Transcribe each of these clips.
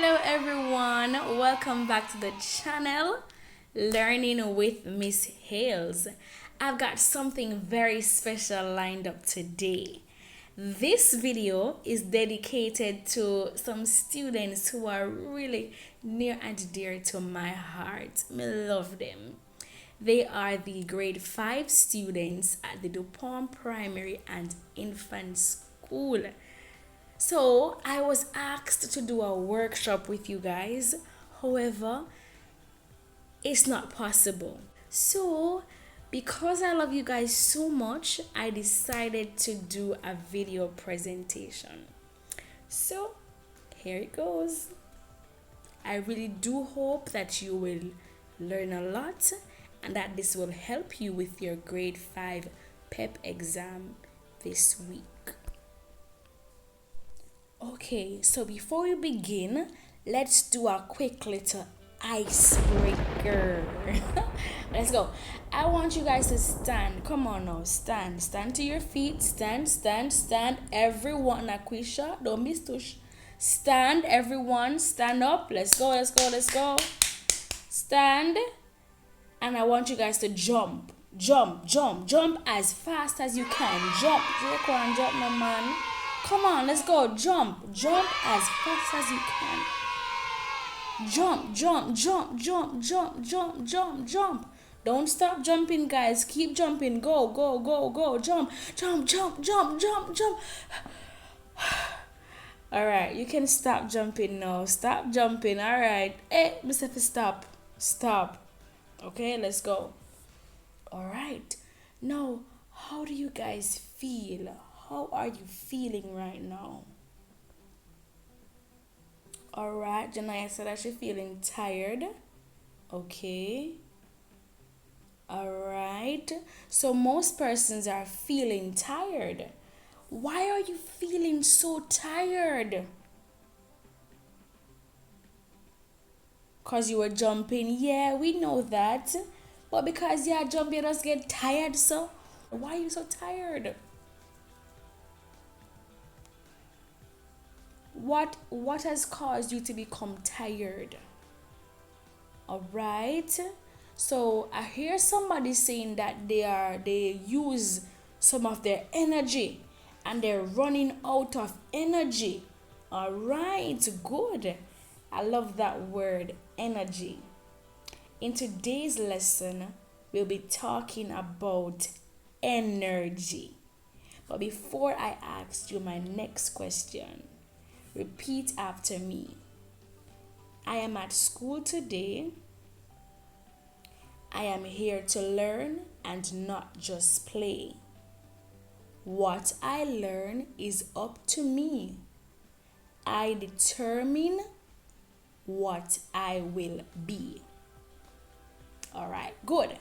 Hello everyone, welcome back to the channel Learning with Miss Hales. I've got something very special lined up today. This video is dedicated to some students who are really near and dear to my heart. I love them. They are the grade 5 students at the DuPont Primary and Infant School. So I was asked to do a workshop with you guys. However, it's not possible. So because I love you guys so much, I decided to do a video presentation. So here it goes. I really do hope that you will learn a lot and that this will help you with your grade 5 PEP exam this week. Okay, so before we begin, let's do a quick little icebreaker. Let's go. I want you guys to stand. Come on now, stand. Stand to your feet. Stand. Everyone, Aquisha, don't be stush. Stand, everyone. Stand up. Let's go. Stand. And I want you guys to jump as fast as you can. Jump, my man. Come on, let's go. Jump as fast as you can. Jump. Don't stop jumping, guys. Keep jumping. Go. Jump. All right, you can stop jumping now. Stop jumping. All right. Hey, Mr. Stop. Okay, let's go. All right. Now, how do you guys feel? How are you feeling right now? All right, Janaya said that she's feeling tired. Okay. All right. So most persons are feeling tired. Why are you feeling so tired? Because you were jumping. Yeah, we know that. But because you are jumping, you just get tired, so why are you so tired? What has caused you to become tired? All right. So I hear somebody saying that they use some of their energy and they're running out of energy. All right, good. I love that word, energy. In today's lesson, we'll be talking about energy. But before I ask you my next question, repeat after me. I am at school today. I am here to learn and not just play. What I learn is up to me. I determine what I will be. All right, good.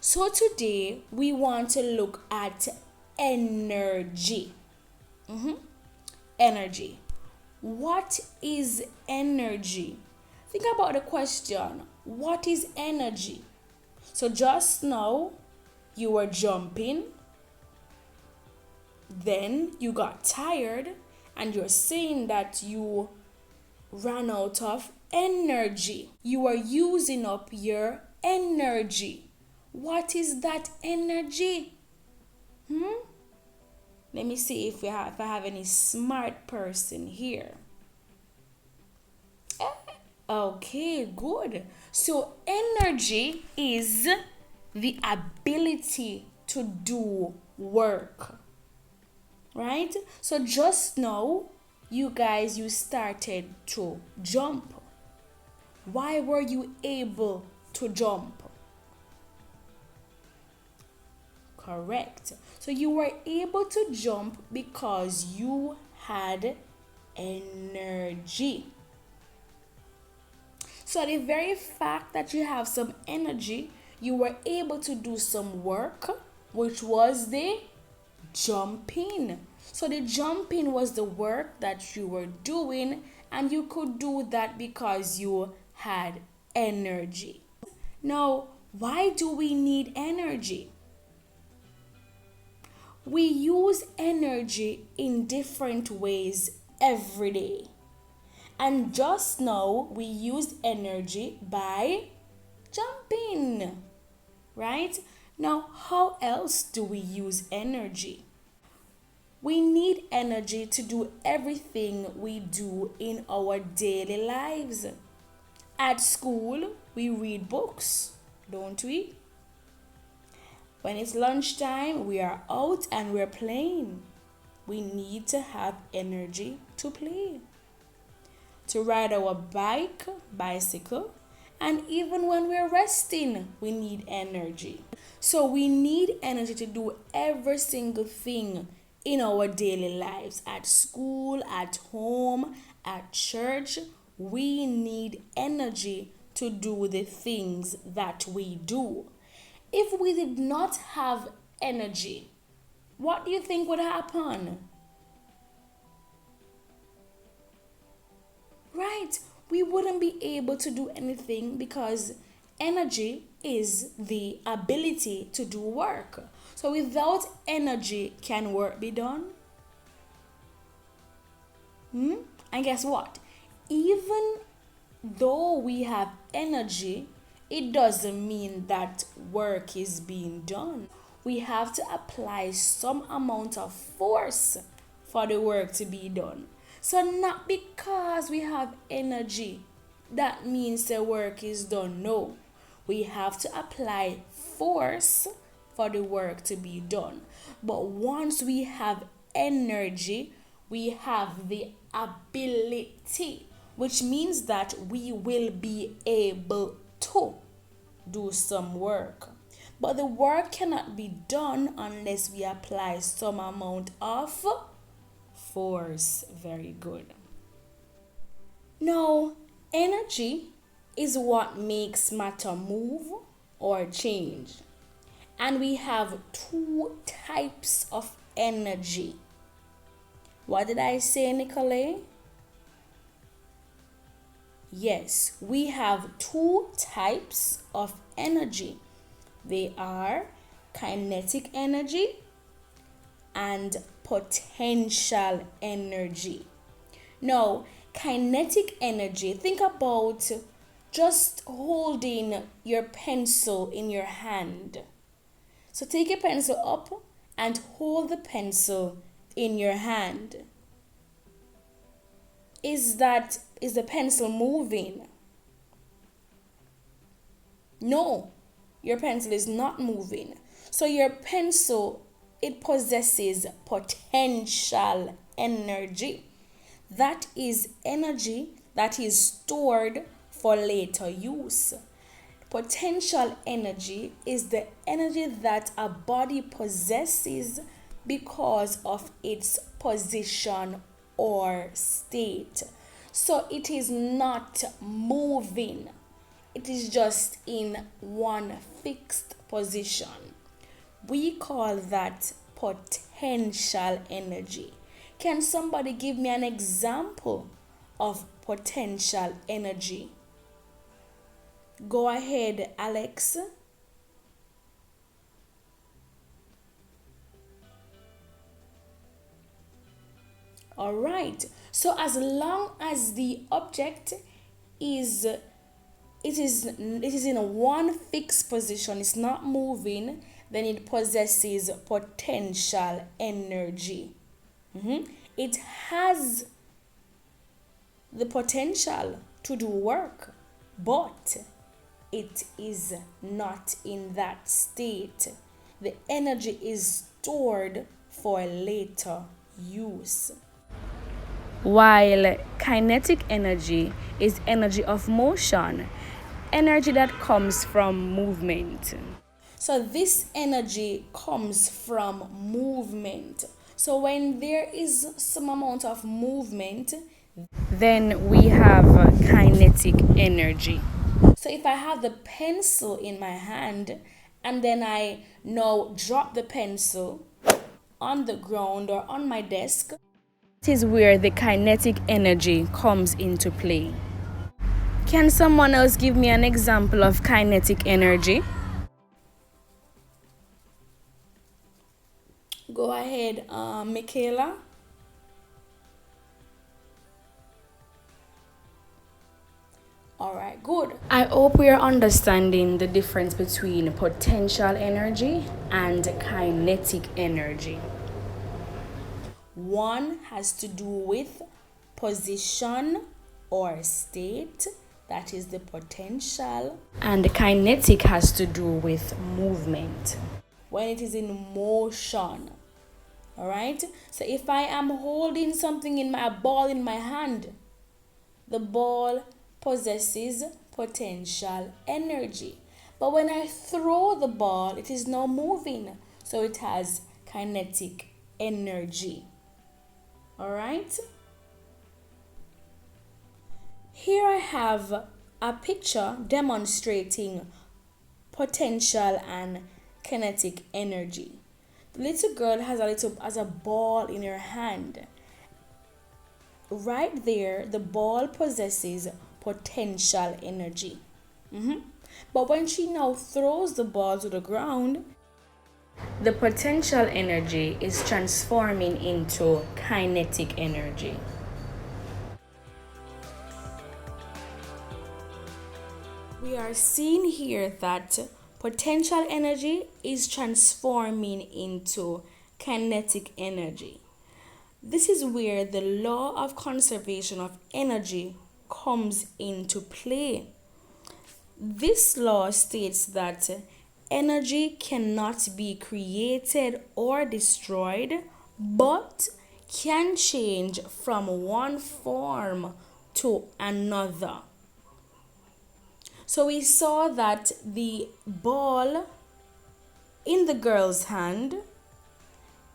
So today we want to look at energy. Energy. What is energy? Think about the question. What is energy? So just now, you were jumping. Then you got tired. And you're saying that you ran out of energy. You are using up your energy. What is that energy? Let me see if I have any smart person here. Okay, good. So energy is the ability to do work. Right? So just now, you started to jump. Why were you able to jump? Correct. So you were able to jump because you had energy. So the very fact that you have some energy, you were able to do some work, which was the jumping. So the jumping was the work that you were doing, and you could do that because you had energy. Now, why do we need energy? We use energy in different ways every day. And just now we used energy by jumping, right? Now, how else do we use energy? We need energy to do everything we do in our daily lives. At school, we read books, don't we? When it's lunchtime, we are out and we're playing. We need to have energy to play, to ride our bicycle, and even when we're resting, we need energy. So we need energy to do every single thing in our daily lives, at school, at home, at church. We need energy to do the things that we do. If we did not have energy, what do you think would happen? Right, we wouldn't be able to do anything because energy is the ability to do work. So without energy, can work be done? And guess what? Even though we have energy, it doesn't mean that work is being done. We have to apply some amount of force for the work to be done. So not because we have energy, that means the work is done. No, we have to apply force for the work to be done. But once we have energy, we have the ability, which means that we will be able to do some work. But the work cannot be done unless we apply some amount of force. Very good. Now, energy is what makes matter move or change. And we have two types of energy. What did I say, Nicole? Yes, we have two types of energy. They are kinetic energy and potential energy. Now, kinetic energy, think about just holding your pencil in your hand. So take your pencil up and hold the pencil in your hand. Is the pencil moving? No, your pencil is not moving. So your pencil, it possesses potential energy. That is energy that is stored for later use. Potential energy is the energy that a body possesses because of its position or state. So it is not moving. It is just in one fixed position. We call that potential energy. Can somebody give me an example of potential energy? Go ahead, Alex. All right. So as long as the object is it is in a one fixed position, it's not moving, then it possesses potential energy. It has the potential to do work, but it is not in that state. The energy is stored for later use. While kinetic energy is energy of motion, energy that comes from movement. So this energy comes from movement. So when there is some amount of movement, then we have kinetic energy. So if I have the pencil in my hand and then I now drop the pencil on the ground or on my desk, that is where the kinetic energy comes into play. Can someone else give me an example of kinetic energy? Go ahead, Michaela. Alright, good. I hope we are understanding the difference between potential energy and kinetic energy. One has to do with position or state, that is the potential, and the kinetic has to do with movement, when it is in motion. All right, so if I am holding something a ball in my hand, the ball possesses potential energy. But when I throw the ball, it is now moving, so it has kinetic energy. All right. Here I have a picture demonstrating potential and kinetic energy. The little girl has a ball in her hand. Right there, the ball possesses potential energy. But when she now throws the ball to the ground, the potential energy is transforming into kinetic energy. We are seeing here that potential energy is transforming into kinetic energy. This is where the law of conservation of energy comes into play. This law states that energy cannot be created or destroyed, but can change from one form to another. So we saw that the ball in the girl's hand,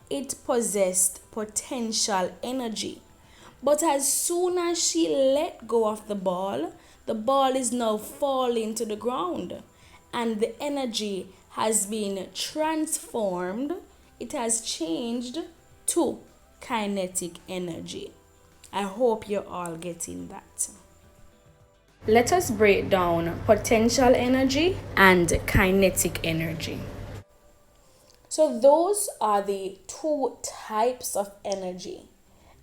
it possessed potential energy. But as soon as she let go of the ball is now falling to the ground, and the energy has been transformed. It has changed to kinetic energy. I hope you're all getting that. Let us break down potential energy and kinetic energy. So those are the two types of energy.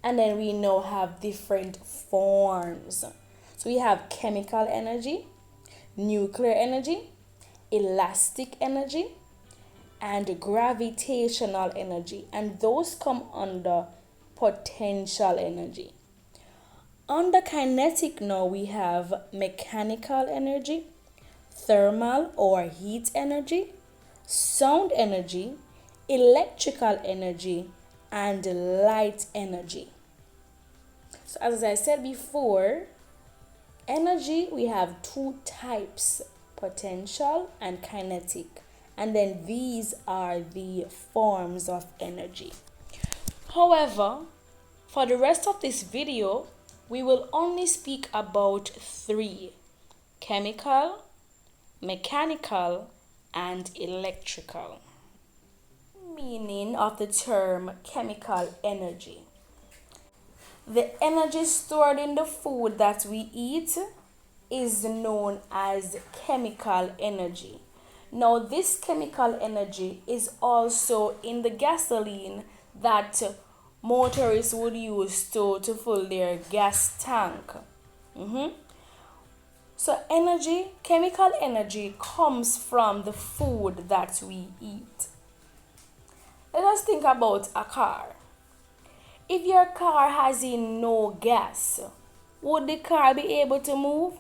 And then we now have different forms. So we have chemical energy, nuclear energy, elastic energy, and gravitational energy. And those come under potential energy. Under kinetic now we have mechanical energy, thermal or heat energy, sound energy, electrical energy, and light energy. So as I said before, energy we have two types, potential and kinetic. And then these are the forms of energy. However, for the rest of this video, we will only speak about three: chemical, mechanical, and electrical. Meaning of the term chemical energy. The energy stored in the food that we eat is known as chemical energy. Now, this chemical energy is also in the gasoline that motorists would use to fill their gas tank. So chemical energy comes from the food that we eat. Let us think about a car. If your car has no gas, would the car be able to move?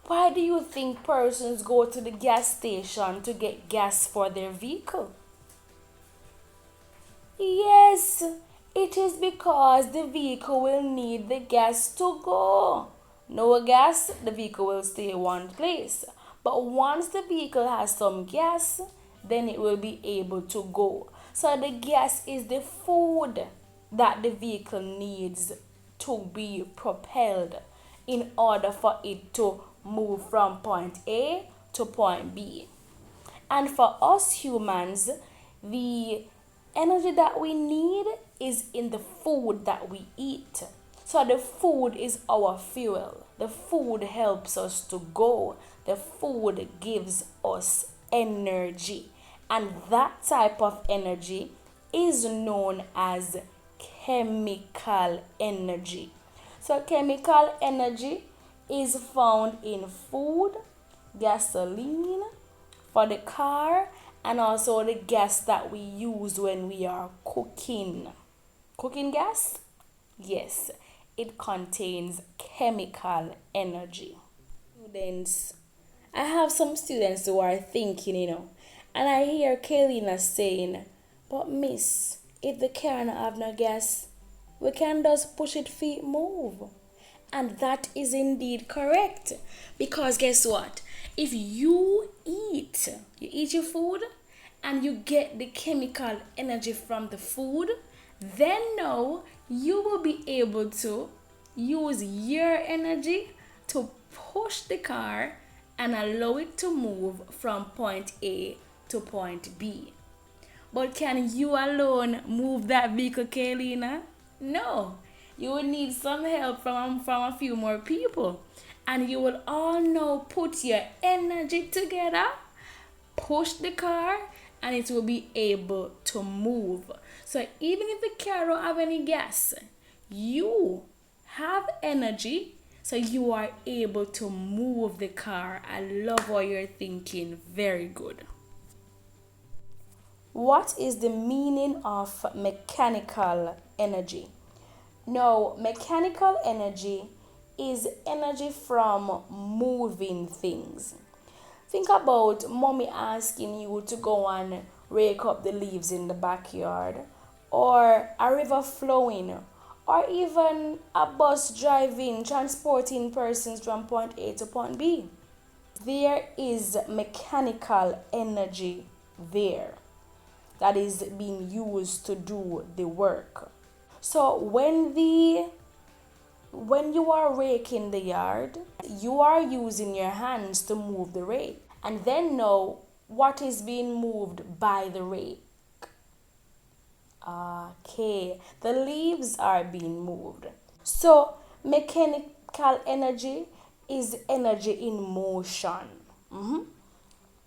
Why do you think persons go to the gas station to get gas for their vehicle? Yes, it is because the vehicle will need the gas to go. No gas, the vehicle will stay in one place. But once the vehicle has some gas, then it will be able to go. So the gas is the food that the vehicle needs to be propelled in order for it to move from point A to point B. And for us humans, the energy that we need is in the food that we eat. So the food is our fuel. The food helps us to go. The food gives us energy. And that type of energy is known as chemical energy. So chemical energy is found in food, gasoline for the car, and also the gas that we use when we are cooking. Cooking gas? Yes, it contains chemical energy. Students, I have some students who are thinking, and I hear Kaylina saying, but miss, if the car not have no gas, we can just push it feet move. And that is indeed correct. Because guess what? If you eat your food and you get the chemical energy from the food, then now you will be able to use your energy to push the car and allow it to move from point A to point B. But can you alone move that vehicle, Kaylina? No. You will need some help from a few more people. And you will all now put your energy together, push the car, and it will be able to move. So even if the car don't have any gas, you have energy, so you are able to move the car. I love what you're thinking. Very good. What is the meaning of mechanical energy? Now, mechanical energy is energy from moving things. Think about mommy asking you to go and rake up the leaves in the backyard, or a river flowing, or even a bus driving, transporting persons from point A to point B. There is mechanical energy there that is being used to do the work. So when you are raking the yard, you are using your hands to move the rake. And then know what is being moved by the rake. Okay, the leaves are being moved. So mechanical energy is energy in motion.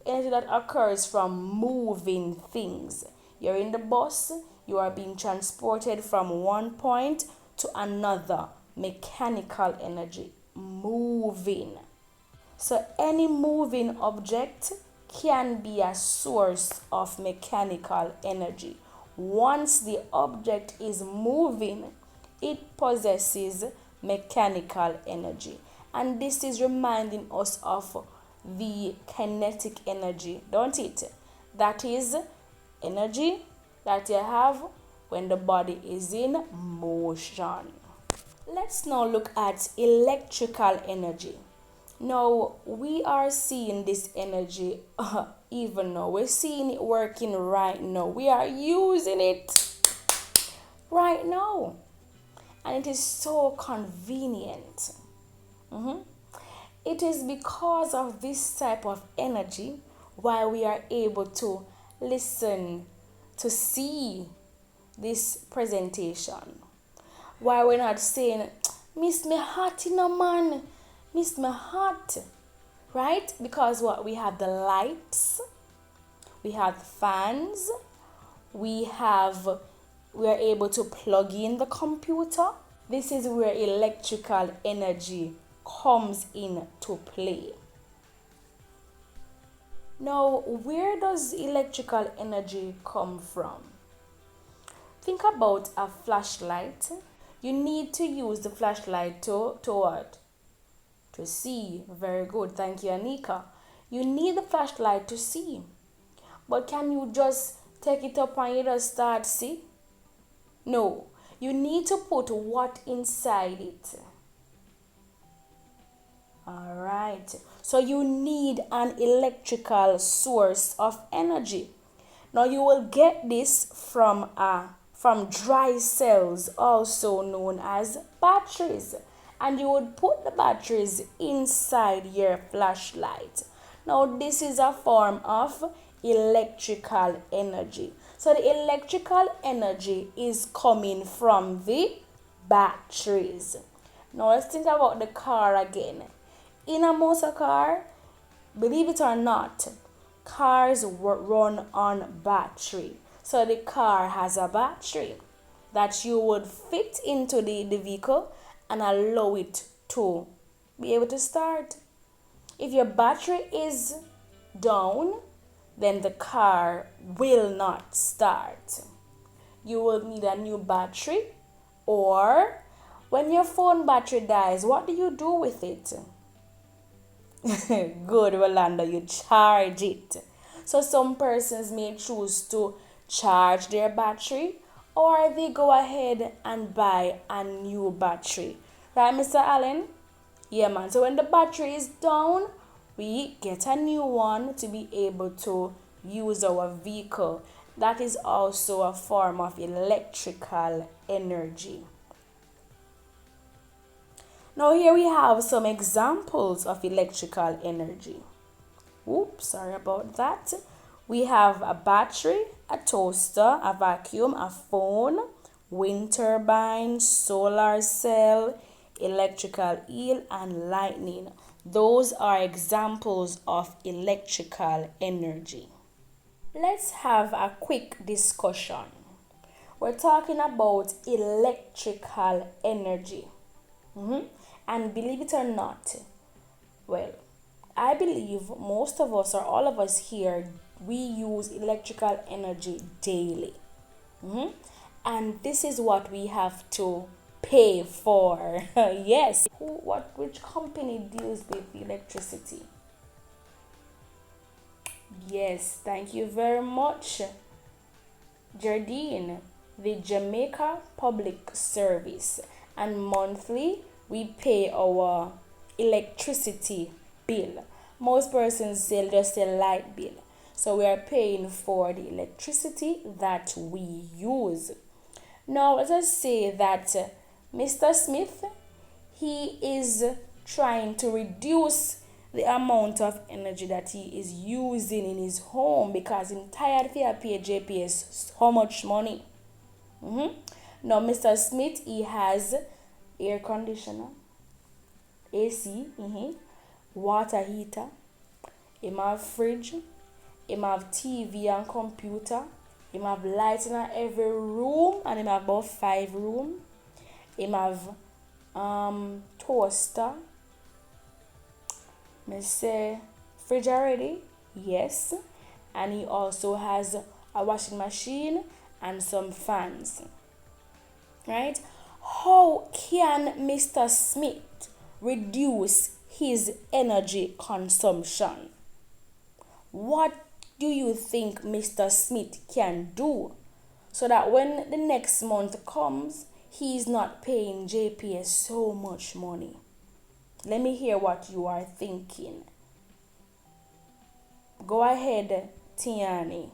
Energy that occurs from moving things. You're in the bus, you are being transported from one point to another. Mechanical energy, moving. So any moving object can be a source of mechanical energy. Once the object is moving, it possesses mechanical energy. And this is reminding us of the kinetic energy, don't it? That is energy that you have when the body is in motion. Let's now look at electrical energy. Now, we are seeing this energy even now. We're seeing it working right now. We are using it right now. And it is so convenient. It is because of this type of energy why we are able to listen, to see this presentation. Why we're not saying, miss me hot in a man, miss me hot, right? Because what? We have the lights, we have fans, we are able to plug in the computer. This is where electrical energy comes into play. Now, where does electrical energy come from? Think about a flashlight. You need to use the flashlight to what? To see. Very good. Thank you, Anika. You need the flashlight to see. But can you just take it up and you just start see? No. You need to put what inside it. Alright. So you need an electrical source of energy. Now you will get this from dry cells, also known as batteries, and you would put the batteries inside your flashlight. Now this is a form of electrical energy. So the electrical energy is coming from the batteries. Now let's think about the car again. In a motor car, believe it or not, cars run on battery. So the car has a battery that you would fit into the vehicle and allow it to be able to start. If your battery is down, then the car will not start. You will need a new battery, or when your phone battery dies, what do you do with it? Good, Rolanda, you charge it. So some persons may choose to charge their battery, or they go ahead and buy a new battery. Right, Mr. Allen? Yeah, man. So when the battery is down, we get a new one to be able to use our vehicle. That is also a form of electrical energy. Now here we have some examples of electrical energy. Oops, sorry about that. We have a battery, a toaster, a vacuum, a phone, wind turbine, solar cell, electrical eel, and lightning. Those are examples of electrical energy. Let's have a quick discussion. We're talking about electrical energy. And believe it or not, well, I believe most of us or all of us here, we use electrical energy daily. And this is what we have to pay for. Yes. Which company deals with electricity? Yes, thank you very much, Jardine. The Jamaica Public Service. And monthly we pay our electricity bill. Most persons just say light bill. So we are paying for the electricity that we use. Now let us say that Mr. Smith, he is trying to reduce the amount of energy that he is using in his home because he's tired of pay JPS how much money. Now Mr. Smith, he has air conditioner, AC, water heater, he have fridge, he have TV and computer, he have lights in every room, and he have about 5 rooms. He have toaster. Me say fridge already, yes, and he also has a washing machine and some fans. Right? How can Mr. Smith reduce his energy consumption? What do you think Mr. Smith can do so that when the next month comes, he's not paying JPS so much money? Let me hear what you are thinking. Go ahead, Tiani.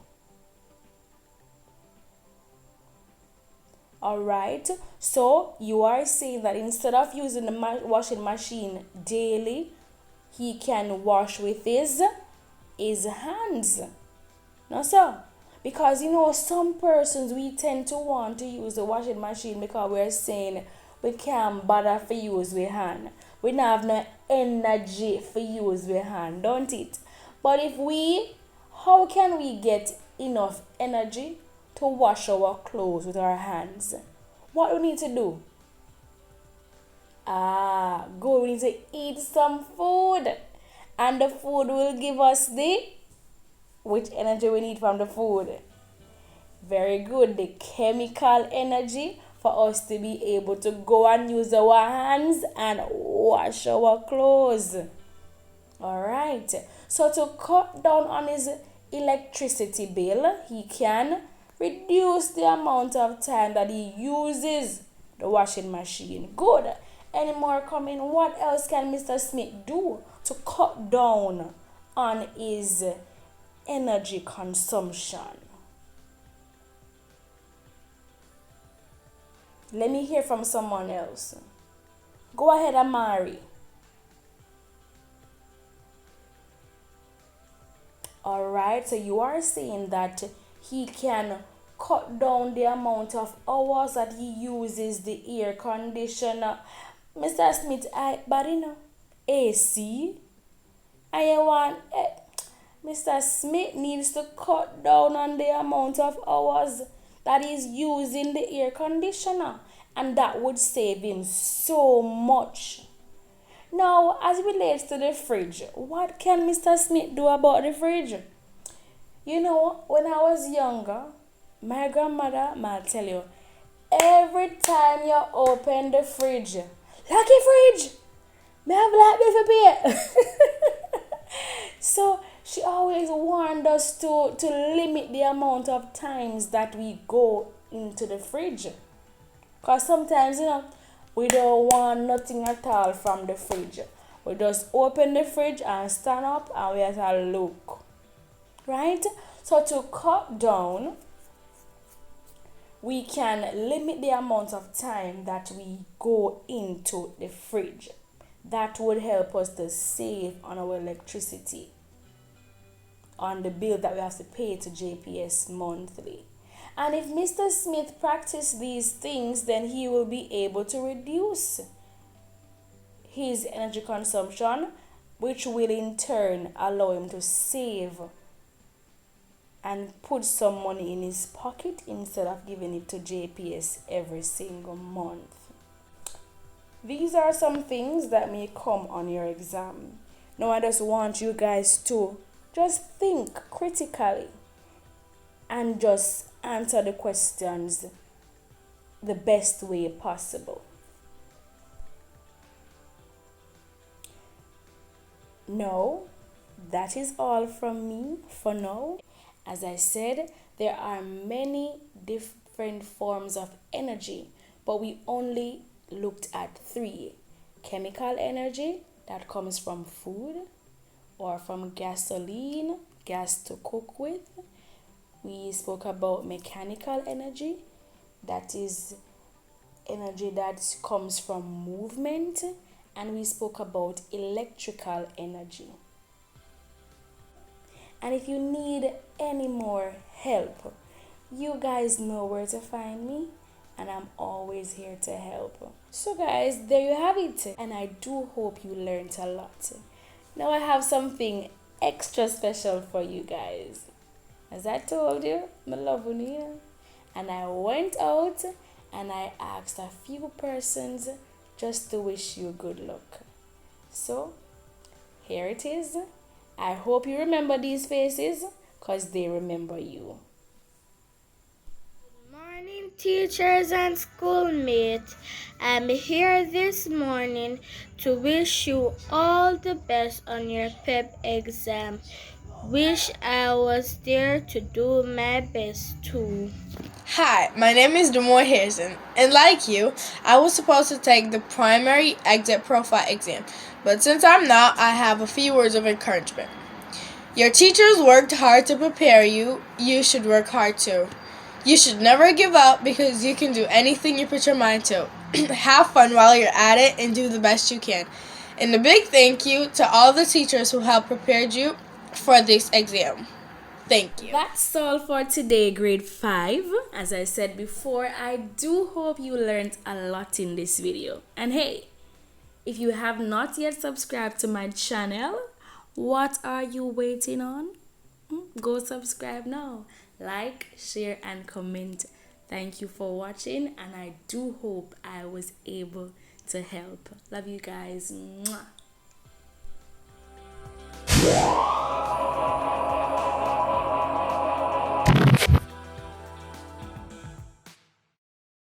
Alright, so you are saying that instead of using the washing machine daily, he can wash with his hands. No, sir. Because some persons, we tend to want to use the washing machine because we're saying we can't bother for use with hand. We don't have no energy for use with hand, don't it? But how can we get enough energy to wash our clothes with our hands? What do we need to do? Good. We need to eat some food. And the food will give us which energy we need from the food? Very good. The chemical energy for us to be able to go and use our hands and wash our clothes. Alright. So to cut down on his electricity bill, he can reduce the amount of time that he uses the washing machine. Good. Any more coming? What else can Mr. Smith do to cut down on his energy consumption? Let me hear from someone else. Go ahead, Amari. Alright, so you are saying that he can cut down the amount of hours that he uses the air conditioner. Mr. Smith, AC. Mr. Smith needs to cut down on the amount of hours that he's using the air conditioner, and that would save him so much. Now, as it relates to the fridge, what can Mr. Smith do about the fridge? You know, when I was younger, my grandmother might tell you, every time you open the fridge, lucky fridge, may I have black beef beer. So she always warned us to limit the amount of times that we go into the fridge. Because sometimes, we don't want nothing at all from the fridge. We just open the fridge and stand up and we have to look. Right? So to cut down, we can limit the amount of time that we go into the fridge. That would help us to save on our electricity, on the bill that we have to pay to JPS monthly. And if Mr. Smith practices these things, then he will be able to reduce his energy consumption, which will in turn allow him to save and put some money in his pocket instead of giving it to JPS every single month. These are some things that may come on your exam. Now I just want you guys to just think critically and just answer the questions the best way possible. No, that is all from me for now. As I said, there are many different forms of energy, but we only looked at 3. Chemical energy, that comes from food or from gasoline, gas to cook with. We spoke about mechanical energy, that is energy that comes from movement, and we spoke about electrical energy. And if you need any more help, you guys know where to find me, and I'm always here to help. So guys, there you have it, and I do hope you learned a lot. Now I have something extra special for you guys. As I told you, I love you. And I went out and I asked a few persons just to wish you good luck. So, here it is. I hope you remember these faces because they remember you. Good morning, teachers and schoolmates. I'm here this morning to wish you all the best on your PEP exam. Wish I was there to do my best too. Hi, my name is Demoy Harrison, and like you, I was supposed to take the primary exit profile exam, but since I'm not, I have a few words of encouragement. Your teachers worked hard to prepare you. You should work hard too. You should never give up because you can do anything you put your mind to. Have fun while you're at it and do the best you can. And a big thank you to all the teachers who helped prepare you for this exam. Thank you. That's all for today, grade 5. As I said before, I do hope you learned a lot in this video. And hey, if you have not yet subscribed to my channel, what are you waiting on? Go subscribe now. Like, share, and comment. Thank you for watching, and I do hope I was able to help. Love you guys. Mwah.